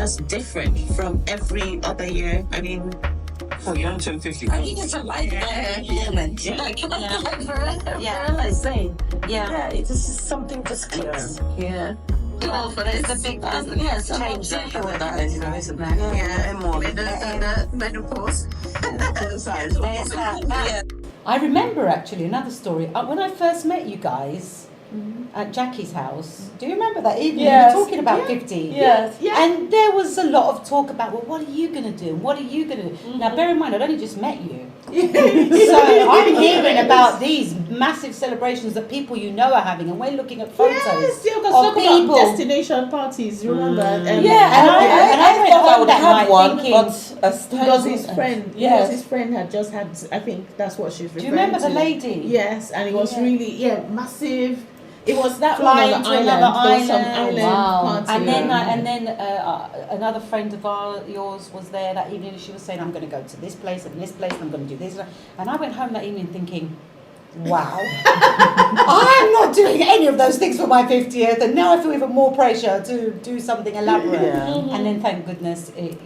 that's different from every other year? I mean, Oh, you don't turn 50. I think it's a life moment. Yeah. Like Mirella is saying. Yeah, it's just something just clicks. Yeah. Well, but it's a big change that with that, isn't there? Yeah, and more. With the menopause. Yeah. I remember actually another story. When I first met you guys at Jackie's house, do you remember that evening? Yes. We were talking about 50. Yes. And there was a lot of talk about, well, what are you going to do? What are you going to do? Now, bear in mind, I'd only just met you. So I'm hearing about these massive celebrations that people you know are having, and we're looking at photos Yes, yeah, because of talk about people. destination parties, you remember? And I went thought I home would that have night one, thinking, but because his friend, Yes. his friend had just had, I think that's what she's do referring you remember to. the lady? Yes, and it was really, massive. It was that Flying one on the to island. another There was some island. island Wow. party. And then another friend of yours was there that evening, and she was saying, I'm going to go to this place and this place, and I'm going to do this. And I went home that evening thinking, wow, I'm not doing any of those things for my 50th, and now I feel even more pressure to do something elaborate. Yeah. And then, thank goodness, it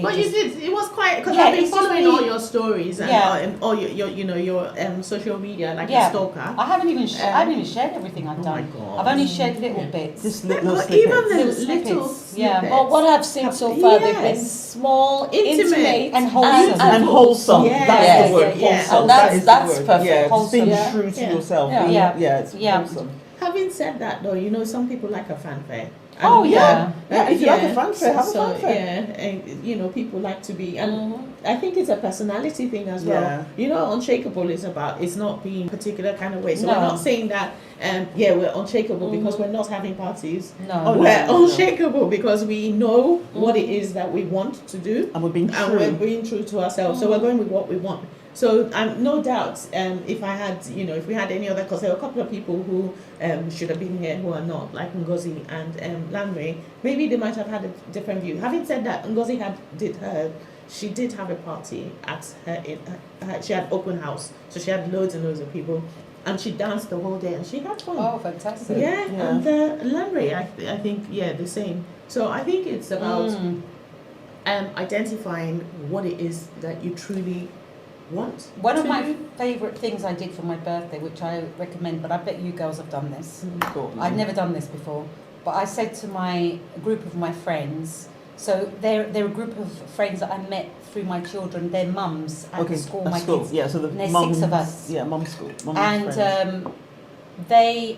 But you did. It was quite because Yeah, I've been it's just following really- all your stories and all your social media like a stalker. I haven't even shared everything I've done. my God. I've only shared little bits. Just But little even snippets. the Little little snippets. snippets. Yeah. Well, what I've seen so far, they've been Yes. small, Intimate. and wholesome. and wholesome. Yes. That's Yes. the word. Yeah. Wholesome. Oh, That is that's the word. perfect. Yeah, just being Wholesome. true to Yeah. yourself. Yeah. It's Yeah. wholesome. Having said that, though, some people like a fanfare. Oh, yeah. Yeah, if you like a fanfare, have a fanfare. Yeah, and people like to be, and I think it's a personality thing as well. Yeah. Unshakable is about, it's not being a particular kind of way. So No. we're not saying that, we're unshakable because we're not having parties. No. We're no. unshakable because we know what it is that we want to do. And we're being And we're true. being true to ourselves. So we're going with what we want. So no doubt, if I had, if we had any other, because there are a couple of people who should have been here who are not, like Ngozi and Lanre, maybe they might have had a different view. Having said that, Ngozi she did have a party at she had open house, so she had loads and loads of people, and she danced the whole day and she had fun. Oh, fantastic. Yeah, and Lanre, I think, the same. So I think it's about identifying what it is that you truly want. One of to my do. favourite things I did for my birthday, which I recommend, but I bet you girls have done this. Cool. I'd never done this before, but I said to a group of my friends, so they're a group of friends that I met through my children, their mums at the school, at my school. kids. Yeah, so the And there's mum, 6 of us. Yeah, mum's school. Mum's And friends.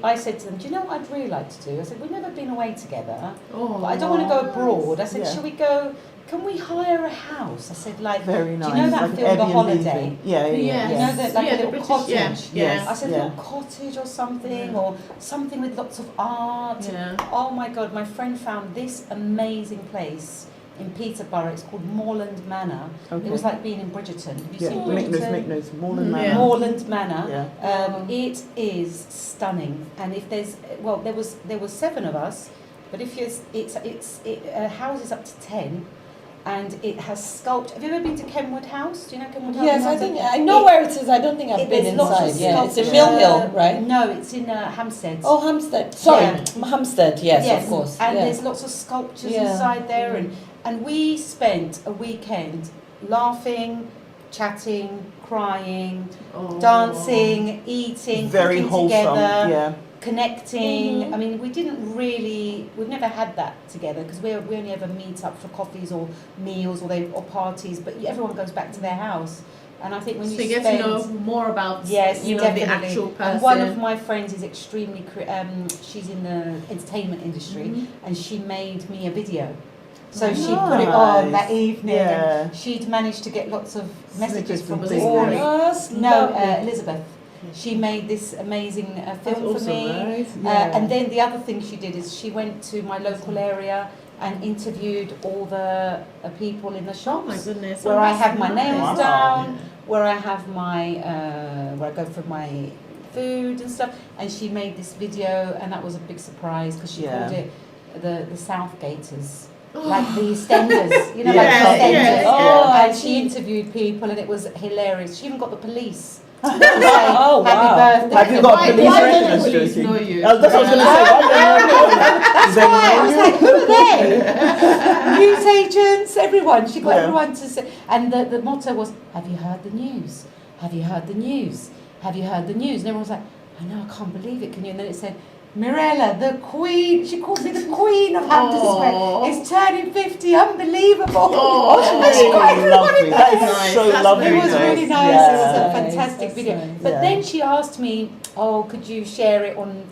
I said to them, do you know what I'd really like to do? I said, we've never been away together, Oh, but I don't want to go abroad. I said, Yeah. shall we go, can we hire a house? I said, like, Very nice. do you know that like film, The Airbnb Holiday? thing. Yeah. You know, that, like a the little British, cottage. yeah. I said, Yeah. little cottage or something, or something with lots of art. Yeah. Oh my God, my friend found this amazing place in Peterborough. It's called Moorland Manor. Okay. It was like being in Bridgerton. Have you seen Make Bridgerton? notes. More than Mm, that. yeah. Moorland Manor. Yeah. It is stunning, and if there was 7 of us, but if it houses up to 10, and it has sculpture. Have you ever been to Kenwood House? Do you know Kenwood House? Yes, I think I know where it is. I don't think I've been There's lots of inside. Yeah, it's in sculpture. Mill Hill, right? No, it's in Hampstead. Oh, Hampstead. Sorry, Yeah. Hampstead. Yes, of course. And yeah. there's lots of sculptures Yeah. inside there, and we spent a weekend laughing, chatting, crying, dancing, eating, Very cooking wholesome. together, Yeah. connecting. I mean, we've never had that together because we only ever meet up for coffees or meals or parties, but everyone goes back to their house. And I think when So you you get spend, to know more about the definitely. actual person. And one of my friends is extremely, she's in the entertainment industry, and she made me a video. So she put it on that evening, Yeah. and she'd managed to get lots of messages Snippets from and all. things. No, Elizabeth. She made this amazing film for me. Right? And then the other thing she did is she went to my local area and interviewed all the people in the shops. Oh my goodness. Where I have my nails Wow. down, where I have my, where I go for my food and stuff. And she made this video, and that was a big surprise because she called it the Southgaters. like the EastEnders, you know, Yeah, like EastEnders. yeah, yeah. And she interviewed people, and it was hilarious. She even got the police to say Oh, happy wow. birthday. Have you got Why police don't record? the That's police joking. know you? That's what I was going to say. That's why I was like, who are they? News agents, everyone. She got Yeah. everyone to say. And the motto was, have you heard the news? Have you heard the news? Have you heard the news? And everyone was like, I know, I can't believe it, can you? And then it said, Mirella, the queen, she calls me the queen of Hampton Square, is turning 50, unbelievable. She got everyone in That there. is so That's lovely. It was very really nice. nice. Yeah. It was a Nice. fantastic That's video. nice. But Yeah. then she asked me, oh, could you share it on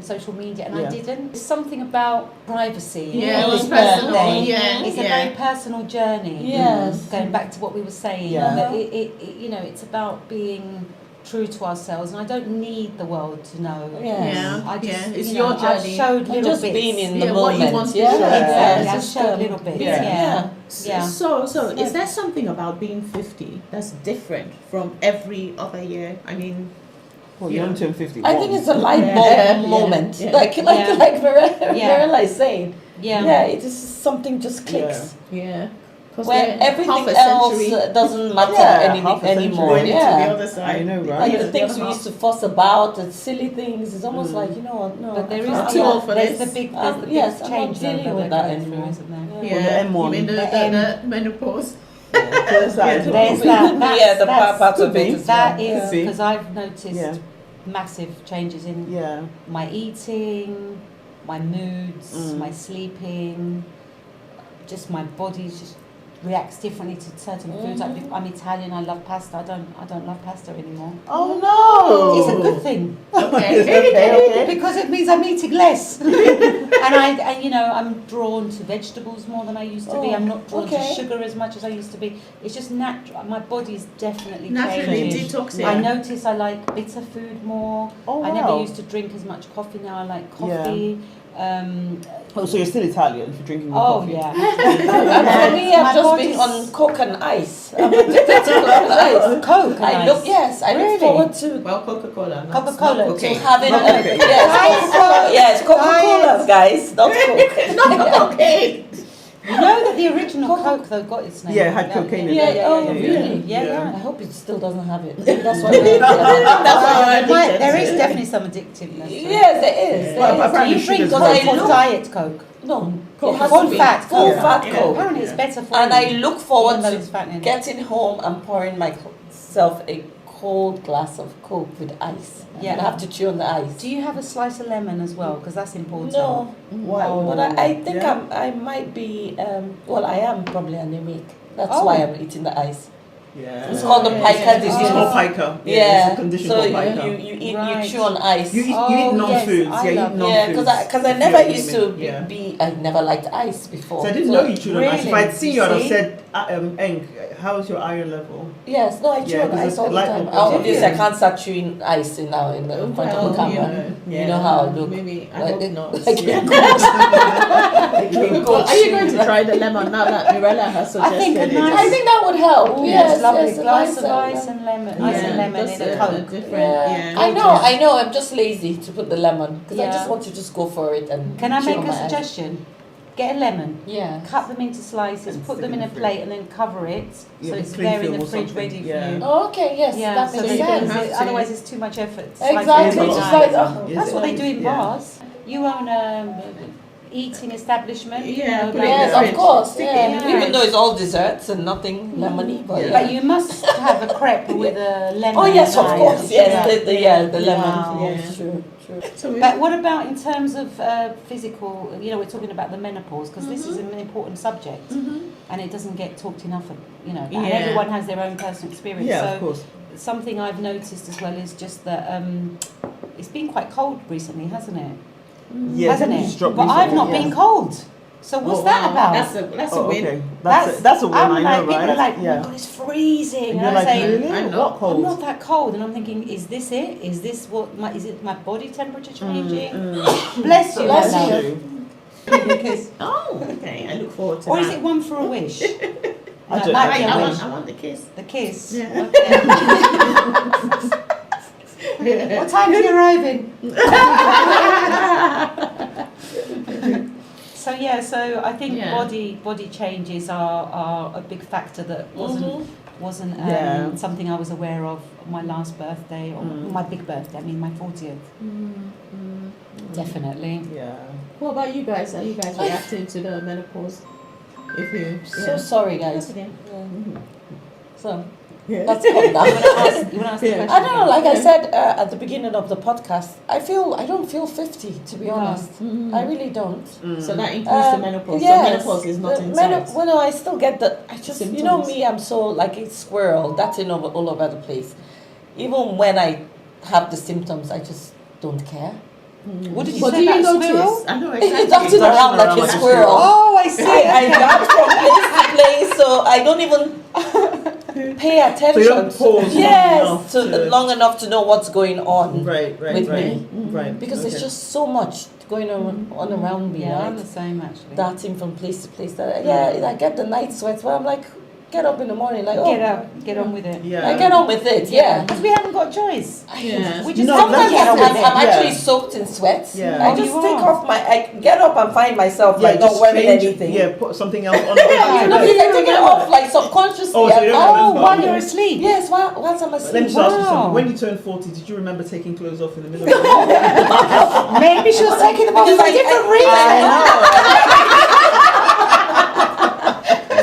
social media? And I Yeah. didn't. There's something about privacy. Yeah, it was It's personal. birthday. Yeah, It's yeah. a very personal journey. Yes. Going back to what we were saying, Yeah. that it you know, it's about being true to ourselves, and I don't need the world to know. Yes. Yeah, I just, yeah, it's you know, your I've journey. showed And little just bits. being in the Yeah, what you moment. want to yeah. show. Exactly, It's I've just, showed little bits. yeah. Yeah. Yeah. So is there something about being 50 that's different from every other year? I mean, Well, you don't turn 50. I think it's a light Yeah. bulb Yeah. moment. Yeah. Like Yeah. Mirella is saying. Yeah. Yeah, it is something just clicks. yeah. Because Where everything half a else century doesn't matter Yeah, half a century. anymore. going into the Yeah. other side. I know, right? Like Yeah, the things other we half. used to fuss about, the silly things, it's almost like, you know what, no. But there I is can't- too old for there's this. the big, Yes, I'm not change dealing that with they're that going through, anymore. isn't there? Yeah. Yeah, the M1. you mean the menopause? There's that. There's that. Yeah, the That's- part of could it be. as That well. is See? because I've noticed Yeah. massive changes in Yeah. my eating, my moods, my sleeping, just my body just reacts differently to certain foods. I'm Italian. I love pasta. I don't love pasta anymore. Oh no! It's a good thing Okay. because it means I'm eating less, and you know, I'm drawn to vegetables more than I used to be. I'm not drawn to okay. sugar as much as I used to be. It's just natural. My body's definitely Naturally changing. detoxing. I notice I like bitter food more. Oh, I never wow. used to drink as much coffee. Now I like coffee. Oh, so you're still Italian for drinking your Oh coffee? yeah. And for me, My I've just body's- been on Coke and ice. I'm addicted to Coke and ice. Coke and I ice. look, yes, I Really? look forward to Well, Coca-Cola. not- Coca-Cola, not to cocaine. having Not cocaine. yes, Coca-Cola, guys, not Coke. Not cocaine. You know that the original Coke though got its name. Yeah, it had from that. cocaine in Yeah, it. oh, yeah, really? Yeah, yeah. I hope it still doesn't have it. That's what that's why There is definitely some addictiveness. to it. Yes, there is. Well, There is. apparently Do you drink sugar's Coke not or good. Diet Coke? No, Coke. it has Full to be fat full Coke. fat Yeah. Coke. Apparently it's better for And you. I look forward Even though to it's fattening. getting home and pouring myself a cold glass of Coke with ice. Yeah. And I have to chew on the ice. Do you have a slice of lemon as well? Because that's important. No, Why? but I think Yeah. I might be, I am probably anemic. That's Oh. why I'm eating the ice. Yeah. It's called the pica disease. It's called pica. Yeah. Yeah, It's a condition so called you, pica. you Right. chew on ice. You eat Oh, non-foods. yes, I Yeah, you love- eat non-foods. Yeah, because I if never you're used anemic. to Yeah. be, I never liked ice before. So I didn't know you chewed on ice. If Really? I'd seen you, I'd have See? said, Eng, how's your iron level? Yes, no, I chew Yeah, on 'cause ice it's all the like time. a- Obviously, I Yeah. can't start chewing ice now in the front of the Well, camera. yeah. You know how I look. Maybe I Like hope it- not. like Yeah. Go Are you going to try the lemon now that Mirella has I suggested think a it? nice- I think that would help. Oh, Yes, yes, lovely yes, a glass nice, of ice and lemon. Ice and lemon that's in a Coke. different. Yeah. Yeah. I know. I'm just lazy to put the lemon because I Yeah. just want to just go for it and. Can I chew make on a my ice. suggestion? Get a lemon, Yeah. cut them into slices, And put stick them in in a the plate, and then cover it Yeah, so with it's cling there in film the or fridge something. ready for Yeah. you. Oh, okay. Yes, Yeah, that so makes they sense. have to. otherwise it's too much effort. Slice it Exactly. every It's Just night. like oh, That's what they do in Yeah. bars. You own a eating establishment. you Yeah, know, put it in yes, the of fridge. course. Stick it Yeah. in the Even fridge. though it's all desserts and nothing lemony, but Yeah. But you must have a crepe with a lemon. oh yes, of and course. ice. Yes, Yeah. the lemon. Wow. Yes, true. So we- But what about in terms of physical, you know, we're talking about the menopause because this is an important subject and it doesn't get talked enough, you know, and Yeah. everyone has their own personal experience. Yeah, so of course. something I've noticed as well is just that it's been quite cold recently, hasn't it? Yeah, hasn't temperatures it? dropped But I've recently, not yeah. been cold. So what's Oh, that wow. about? That's a Oh, win. okay. That's a win, I'm I know, like, right? people are like, oh yeah. my God, it's freezing. And And you're I'm like, saying, really? I'm What not- cold? I'm not that cold, and I'm thinking, is this it? Is this is it my body temperature changing? Bless you, Bless my you. love. Because, Oh, okay. I look forward to or that. is it one for a wish? I That don't might know. be a wish. I want the kiss. The kiss. Yeah. Okay. What time's he arriving? So I think Yeah. body changes are a big factor that wasn't Yeah. something I was aware of on my last birthday or my big birthday. I mean my 40th. Definitely. Yeah. What about you guys? Are you guys reacting to the menopause? If you So sorry, guys. Okay. So Yeah. let's calm down. You want to ask the question? I don't know. again? Like I said at the beginning of the podcast, I don't feel 50, to be honest. I really don't. So that includes the menopause. Yes, So menopause is not inside. Well, no, I still get that. I just, you know Symptoms. me, I'm so like a squirrel, darting all over the place. Even when I have the symptoms, I just don't care. What did you But say do you about notice? squirrel? I know It's exactly. darting around like a squirrel. Oh, I see. I dart from place to place, so I don't even pay attention. So you don't pause yes, long long enough to know what's going on. Right, With me. Right. Because there's just so much going on around me, Yeah, I'm right? the same actually. Darting from place to place. I get the night sweats, but I'm like, get up in the morning, like, Get on with it. Yeah. I get on with it, yeah. Because we haven't got a choice. Yeah. We just No, have to that's get on just with it. it. I'm actually Yeah. soaked in sweats. Yeah. I Oh, just you take are. off I get up and find myself like not just wearing change- anything. Yeah, put something else on. I take it off like subconsciously. Oh, so you don't remember. While you're asleep. Yes, whilst I'm Let me asleep. just ask you Wow. something. When you turned 40, did you remember taking clothes off in the middle of the night? Maybe she was taking them off Because for a different reason.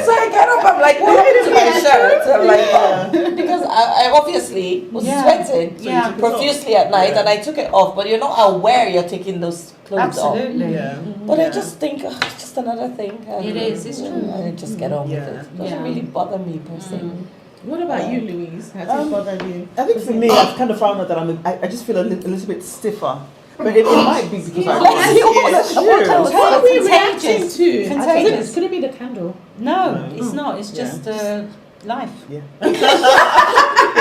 So I get up, I'm like, what happened to my shirt? I'm like, because I obviously was Yeah. sweating Yeah. profusely at night, Yeah. and I took it off, but you're not aware you're taking those clothes off. Absolutely. Yeah. But Yeah. I just think, it's just another thing. It is, it's true. I just get on with Yeah. it. It doesn't Yeah. really bother me per se. What about you, Louise? Has it bothered you? I think for me, I've kind of found out that I just feel a little bit stiffer. But it might be because I Bless you. Bless you. What are we Contagious. reacting to? Contagious. Could it be the candle? No, it's not. It's just life. You're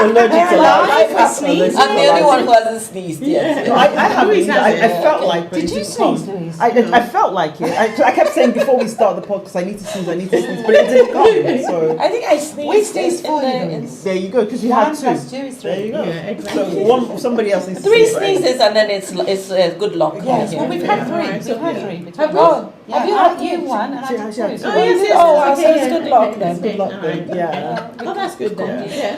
allergic to Life life. is sneezing. I'm the only one who hasn't sneezed yet. No, I haven't. Louise has I it. felt like, but Did it you didn't come. sneeze, Louise? I felt like it. I kept saying before we start the podcast, I need to sneeze, but it didn't come. So I think I sneezed. We sneezed for you, in Louise. there you go, because you One had two. plus two is There three. you go. Yeah, exactly. So somebody else needs to Three sneeze, right? sneezes and then it's good luck. Yes, Yeah. well, we've had Yeah. three. Alright, so We've had yeah. three. Between Have us. you? Yeah, Have you I had you two? one and I She had had two. two. Oh, yes, yes. Oh, wow, so Okay, it's yeah, good luck okay, then. okay, Good luck alright, then, yeah. okay. Oh, that's good then. Yeah.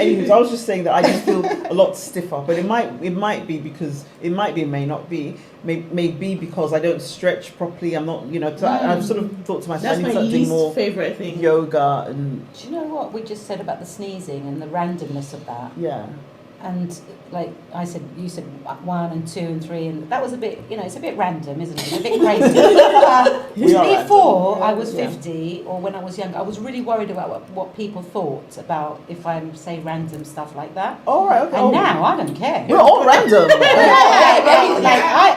Anyways, I was just saying that I just feel a lot stiffer, but it might be because it might be, may not be, may be because I don't stretch properly. I'm not, so I've sort of thought to myself, That's I need my to start doing least more favorite thing. yoga and Do you know what we just said about the sneezing and the randomness of that? yeah. And like I said, you said 1 and 2 and 3, and that was a bit, it's a bit random, isn't it? A bit crazy. We are Before random. I was Yeah. 50, or when I was younger, I was really worried about what people thought about if I say random stuff like that. All right. Okay. And now I don't care. we're all random.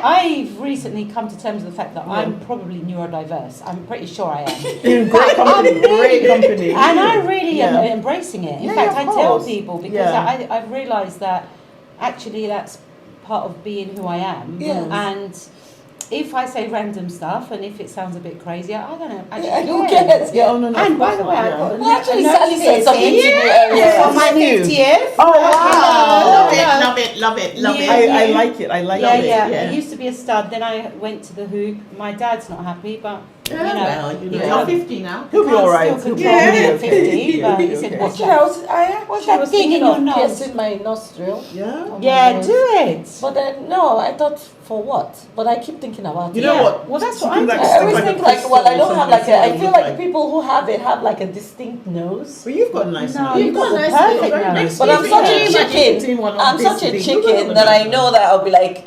I've recently come to terms with the fact that I'm probably neurodiverse. I'm pretty sure I am. You're in great company. Great company. And I really am Yeah. embracing it. In Yeah, fact, of I tell course. people because Yeah. I've realised that actually that's part of being who I am. Yes. And if I say random stuff and if it sounds a bit crazy, I don't know. Yeah, Actually, who cares? Yeah. Oh no. And by the way, I yeah. got Well, actually, a Sally said something to me earlier. on my New. 50th. Oh wow. Love it, love it, love it. I like it. I like Yeah, it. yeah. yeah. I used to be a stud. Then I went to the hoop. My dad's not happy, but Oh, well, you you're know. 50 now. He'll be all right. Still He'll control be me at okay. 50, but he He'll said, be "Watch Actually, that." I was that thing thinking in your of nose? piercing my nostril. Yeah. Yeah, do it. But then, no, I thought, for what? But I keep thinking about You it. know Yeah. what? Well, that's what Something I'm like- I always like a think like, well, I crystal don't or have like something, a, I something feel look like people who have it have like a distinct nose. But you've got a nice No, nose. you've got a the nice perfect nose. nose. But I'm such a Yeah. chicken. I'm such a chicken that I know that I'll be like,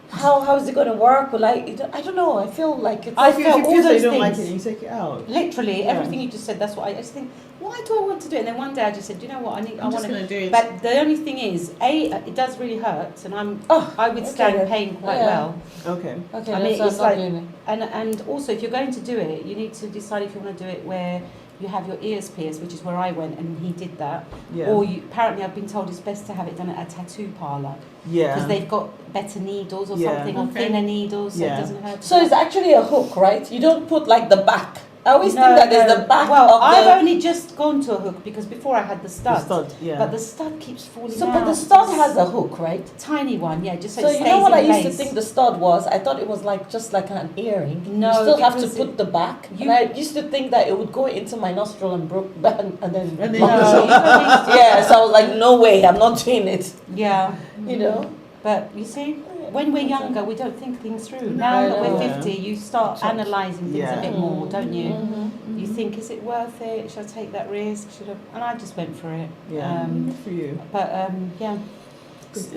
how is it going to work? Well, I don't know. I feel like it's. I If you felt all feel that you those don't like it, things. you take it out. Literally, everything you just said, that's what I just think, why do I want to do it? And then one day I just said, you know what, I I'm want just to. going to do it. But the only thing is, it does really hurt, and Oh, I withstand okay. pain quite Yeah. well. Okay. Okay, I mean, that's it's not like- doing it. And also, if you're going to do it, you need to decide if you want to do it where you have your ears pierced, which is where I went, and he did that. Yeah. Or apparently, I've been told it's best to have it done at a tattoo parlour Yeah. because they've got better needles or Yeah. something, or Okay. thinner needles, so Yeah. it doesn't hurt. So it's actually a hook, right? You don't put like the back I always think that there's the back Well, of I've the... only just gone to a hook because before I had the The stud. stud, yeah. But the stud keeps falling So, out. but the stud has a hook, right? Tiny one, yeah, just so, So it you stays know what in I used place. to think the stud was? I thought it was like just like an earring. No, you still have to because put the back. you- And I used to think that it would go into my nostril and broke back and then. And then No, you don't need to- Yeah, so I was like, no way, I'm not doing it. Yeah, You know. but you see, when we're younger, we don't think things through. No, Now that no. we're 50, you start analysing things Yeah. a bit more, don't you? Mm-hmm. You think, is it worth it? Should I take that risk? Should I? And I just went for it. Yeah. Good for you. But yeah,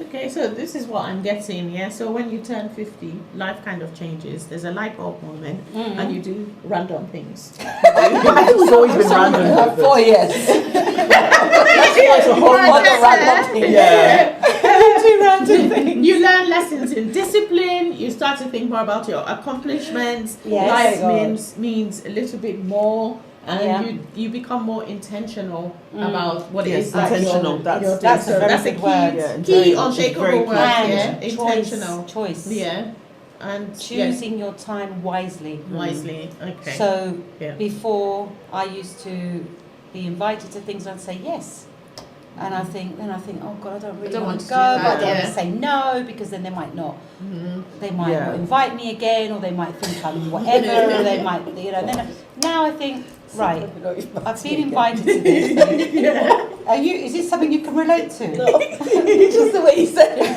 Okay, so this is what I'm getting, yeah. So when you turn 50, life kind of changes. There's a light bulb moment, and you do random things. I think we've always been random. 4 years. That's a whole Other random thing. Yeah. You learn lessons in discipline. You start to think more about your accomplishments. Yes. Life God. means a little bit more, and Yeah. you become more intentional about what it Yes, is that intentional. you're That's- doing. that's a So very that's a good key, word. Yeah, key very- unshakable very word. key. Yeah, and intentional. choice. Yeah, and Choosing your time wisely. yeah, wisely. Okay. So Yeah. before I used to be invited to things, I'd say yes. And I think, oh God, I don't really don't want want to to go, do but that, I don't want yeah. to say no because then they might not, Mhm. they might Yeah. not invite me again, or they might think I'm whatever, or they might, then now I think, right, I've been invited to this. Is this something you can relate to? No, just the way you said it.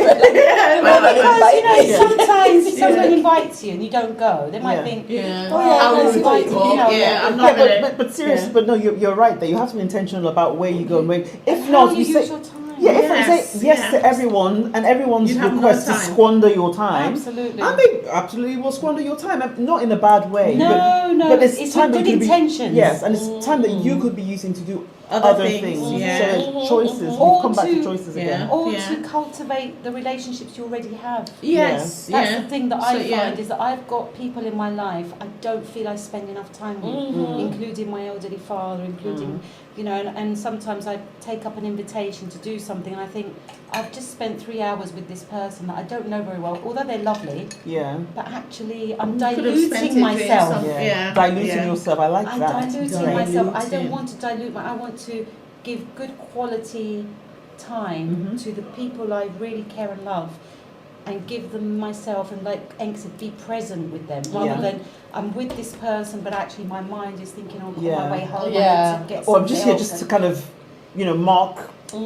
Because sometimes someone invites you and you don't go, they might Yeah. think, Yeah. Oh, yeah, How that's rude. right. I'm No, not gonna. but seriously, yeah. but no, you're right there. You have to be intentional about where you go and where. If how not, you you say use your time. yeah. If I Yes, say yes yeah. to everyone and everyone's You have no request to time. squander your time, Absolutely. and they absolutely will squander your time, and not in a bad way. No, but it's it's time with that good you could be- intentions. Yes, and it's time that you could be using to do Other other things, things. yeah. So there's choices. Or We've come back to to- choices Yeah. again. Or Yeah. to cultivate the relationships you already have. Yes. That's Yeah. the thing that So, I yeah. find is that I've got people in my life I don't feel I spend enough time with, including my elderly father, including, and sometimes I take up an invitation to do something and I think I've just spent 3 hours with this person that I don't know very well, although they're lovely, Yeah. but actually I'm You could have spent it diluting doing myself. some- Yeah. Diluting yeah. yourself. I like I'm that. diluting myself. I don't Diluting. want to dilute I want to give good quality time to the people I really care and love and give them myself and like Eng said, be present with them rather Yeah. than I'm with this person but actually my mind is thinking on Yeah. my way home Yeah. I need to get Or I'm just something here else just to and- kind of, mark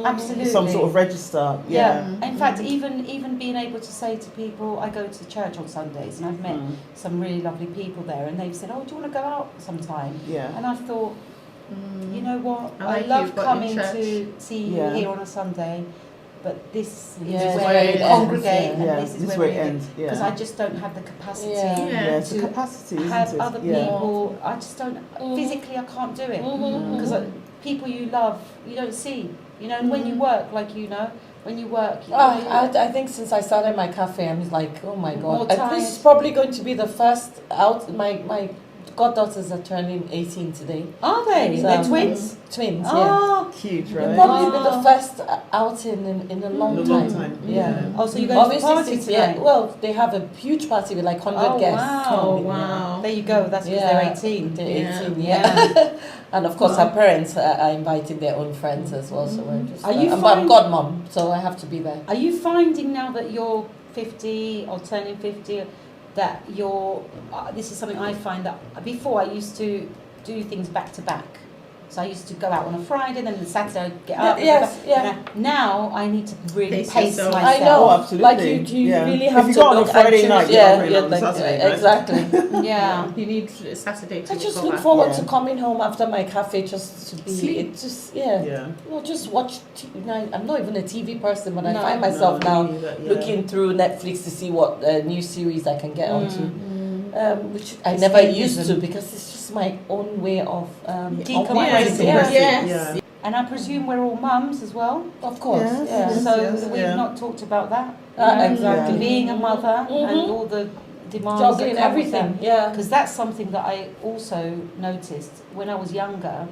absolutely some sort of register. yeah. In fact, even being able to say to people, I go to church on Sundays, and I've met some really lovely people there, and they've said, "Oh, do you want to go out sometime?" Yeah. And I thought, you know what? I like I love you've got coming your church. to see you Yeah. here on a Sunday, but this Yeah, is where where it we ends, congregate, yeah. and this is where it we ends. Yeah. because I just don't have the capacity. Yeah. Yeah, it's a to capacity, isn't have it? other Yeah. people, I just don't physically. I can't do it because people you love, you don't see. And when you work, like when you work, I think since I started my cafe, I'm like, oh my More God. tired. This is probably going to be the first out. My goddaughters are turning 18 today. are they? So, They're twins. Twins, yeah. Oh, Cute, It'll right? probably be the first outing in a long In a time. long time. Yeah. oh, so you're going to the party Obviously, tonight? well, they have a huge party with like 100 Oh, guests. wow. Oh coming, wow. There you go. That's because Yeah. they're 18. They're Yeah. 18, yeah. And of course, her parents are inviting their own friends as well. So we're just. Are you I'm find- godmom, so I have to be there. Are you finding now that you're 50 or turning 50 that you're? This is something I find that before I used to do things back to back. So I used to go out on a Friday, then the Saturday I'd get up. Yes, yeah. Now I need to really Pace pace yourself. myself. I know. Oh, absolutely. Like you Yeah. really If have you to go on a look Friday and night, choose. you're not Yeah, going yeah, on a like, Saturday, right? exactly. Yeah. You need Saturday to I just recover. look forward Yeah. to coming home after my cafe just to be. Sleep. It just yeah. Yeah. Well, just watch. I'm not even a TV person, but I No. find myself No, now me neither, yeah. looking through Netflix to see what new series I can get onto. Which I Escapism. never used to because it's just my own way of Decompressing. Yeah. Yes. Yeah. And I presume we're all mums as well. Of course. Yes, Yeah. yes. So we've yeah. not talked about that. Exactly. Being a mother and Mhm. all the demands Juggling that come with everything. that. Yeah. Because that's something that I also noticed when I was younger.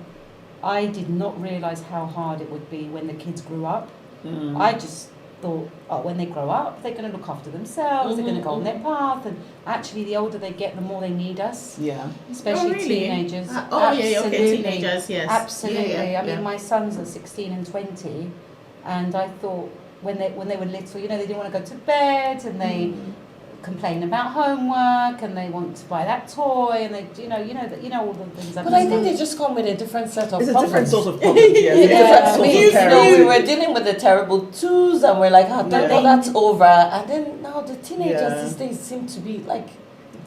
I did not realise how hard it would be when the kids grew up. I just thought, oh, when they grow up, they're going to look after themselves, they're going to go on their path, and actually the older they get, the more they need us, Yeah. especially really? teenagers. Okay, Absolutely. teenagers, yes. Absolutely. Yeah, I mean, my sons are 16 and 20, and I thought when they were little, they didn't want to go to bed, and they complain about homework, and they want to buy that toy, and they, all the things. But I think they just come with a different set of It's a problems. different sort of problem. Yeah, it's a Yeah, different I sort mean, of we parenting. were dealing with the terrible twos, and we're like, thank Yeah. God that's over. And then now the teenagers Yeah. these days seem to be like,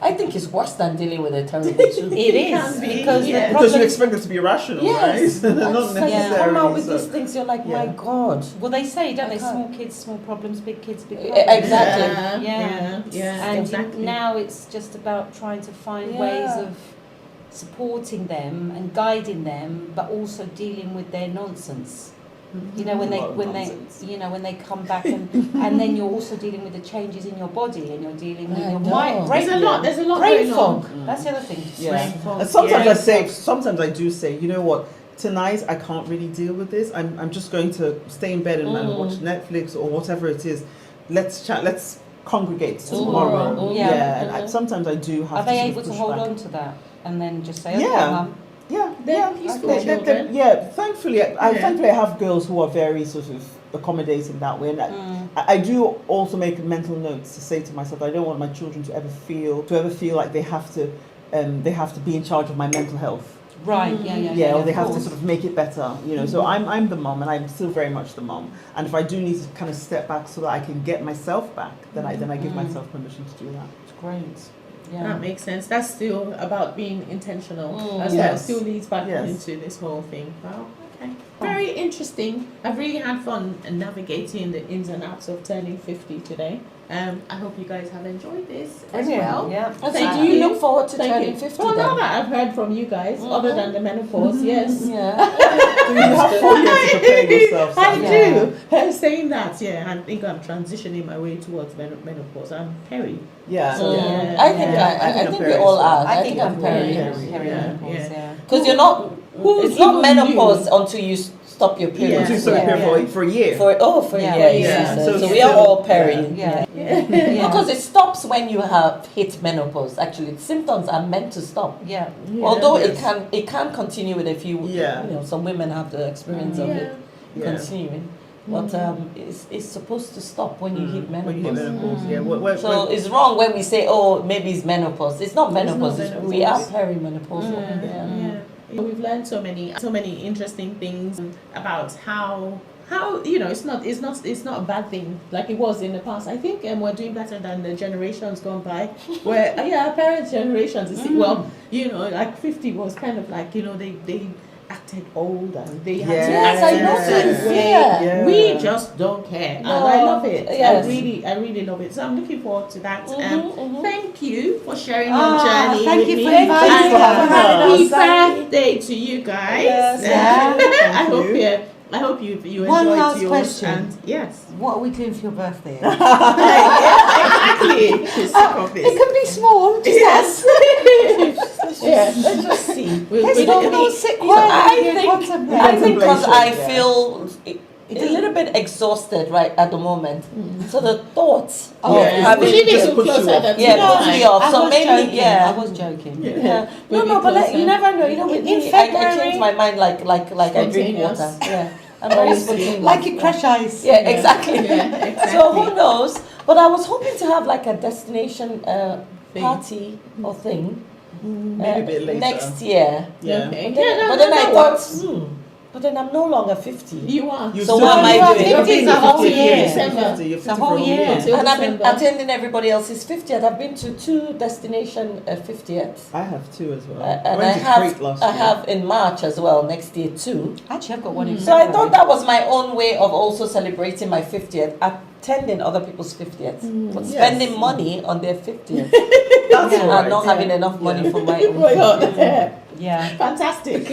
I think it's worse than dealing with a terrible two. It is, can be, because yeah. the Because you problem. expect them to be rational, Yes. right? Not It's like you necessarily. come out with so. these things, you're like, my Yeah. God. Well, they say, don't I they? can't. Small kids, small problems. Big kids, big E- problems. exactly. Yeah, And exactly. now it's just about trying to find Yeah. ways of supporting them and guiding them, but also dealing with their nonsense. When A lot of they nonsense. when they come back, and then you're also dealing with the changes in your body, and you're dealing with I your know. mind. There's a lot brain going fog. on. That's the other thing. Yeah. Brain fog. And sometimes Yeah. I say, sometimes I do say, you know what? Tonight I can't really deal with this. I'm just going to stay in bed and watch Netflix or whatever it is. Let's chat. Let's congregate tomorrow. Mhm. Yeah. Yeah. And sometimes I do have Are to they sort of able to push hold back. on to that and then just say, okay, Yeah. Mum? Yeah, They're yeah, peaceful They're- children. thankfully, thankfully I have girls who are very sort of accommodating that way, and I do also make mental notes to say to myself, I don't want my children to ever feel like they have to be in charge of my mental health. Right. Yeah. Or they of have to course. sort of make it better, So I'm the mom, and I'm still very much the mom. And if I do need to kind of step back so that I can get myself back, then I give myself permission to do that. It's great. Yeah. That makes sense. That's still about being intentional as well. Yes. Still leads back Yes. into this whole thing. Wow. Okay. Very interesting. I've really had fun navigating the ins and outs of turning 50 today. I hope you guys have enjoyed this as well. Yeah. So Thank do you you. look forward to Thank turning you. 50 Well, now then? that I've heard from you guys, other than the menopause, yes. Yeah. So you have 4 years to prepare yourself. I Sandra. do. Saying that, I think I'm transitioning my way towards menopause. I'm peri. Yeah. So, yeah. yeah. I think Yeah. I think I'm we very all sorry. are. I think I'm I'm very. perimenopause. Yeah. Because you're not. Who It's not even menopause knew? until you stop your period. Yeah. So Yeah. for a year. For Yeah. a year. Yeah. So, So we are still- all peri. Yeah. Yeah. Because it stops when you have hit menopause. Actually, the symptoms are meant to stop. Yeah. Although Yes. it can continue with a few. Yeah. Some women have the experience of it Yeah. continuing, but it's supposed to stop when you hit menopause. When you hit menopause, yeah. So it's wrong when we say, oh, maybe it's menopause. It's not menopause. We are menopause. perimenopausal. Yeah. We've learned so many interesting things about how it's not a bad thing like it was in the past. I think we're doing better than the generations gone by. Where our parents' generations, like 50 was kind of like they acted old and they had to Yes, act I in a know certain this, way. yeah. We just don't care, and No, I love it. yes. I really love it. So I'm looking forward to that. Mhm. Thank you for sharing your journey Thank with you me. for inviting Thanks for having And us. happy birthday to you guys. Yes, yeah. I hope you enjoyed One last yours. question. And yes, What are we doing for your birthday? exactly. Sick of It this. can be small. Just Yes. Yeah. Let's just see. Let's not sit quietly and contemplate. I think because I Yeah. feel a little bit exhausted right at the moment. So the thoughts Oh, of yeah. having Pushing it Just so push you closer off. than Yeah, tonight. puts me off. I So was maybe, joking. yeah. I was joking. Yeah. No, Maybe but closer. you never know. You know, with In me, I February- change my mind like I drink Spontaneous. water. Yeah, I'm very spontaneous. Like you crush ice. Yeah, exactly. Yeah, exactly. So who knows? But I was hoping to have like a destination Thing. party or thing Maybe a bit later. next year. Yeah. Okay. But then I that thought, works. but then I'm no longer 50. You are. You So still what am have I to- doing? you've been 50 is a here whole 50 year. years. December. 50, you're It's a 50 whole for year. Until And I've been December. attending everybody else's 50th. I've been to 2 destination 50th. I have 2 as well. And went I to Crete have last I year. have in March as well, next year too. Actually, I've got one in So I February. thought that was my own way of also celebrating my 50th, attending other people's 50th, but Yes. spending money on their 50th That's and all right. not having enough money for my own. Oh my God. 50th. Yeah. Fantastic.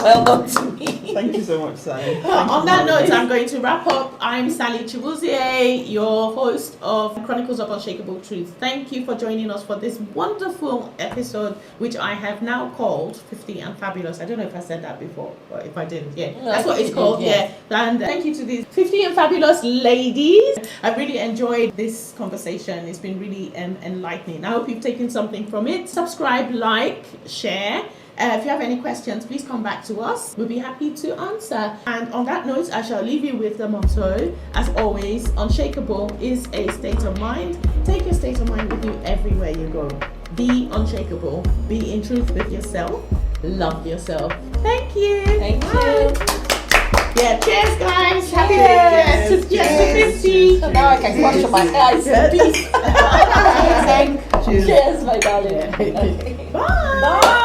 Well done to me. Thank you so much, Sally. On that note, I'm going to wrap up. I'm Sally Chibuzie, your host of Chronicles of Unshakable Truth. Thank you for joining us for this wonderful episode, which I have now called 50 and Fabulous. I don't know if I said that before, but if I didn't, that's what it's called. And thank you to these 50 and Fabulous ladies. I really enjoyed this conversation. It's been really enlightening. I hope you've taken something from it. Subscribe, like, share. If you have any questions, please come back to us. We'll be happy to answer. And on that note, I shall leave you with the motto. As always, unshakable is a state of mind. Take your state of mind with you everywhere you go. Be unshakable. Be in truth with yourself. Love yourself. Thank you. Thank you. Yeah, cheers, guys. Happy birthday. Cheers to 50. So now I can wash my eyes in peace. Cheers. Cheers, my darling. Yeah. Okay. Bye. Bye.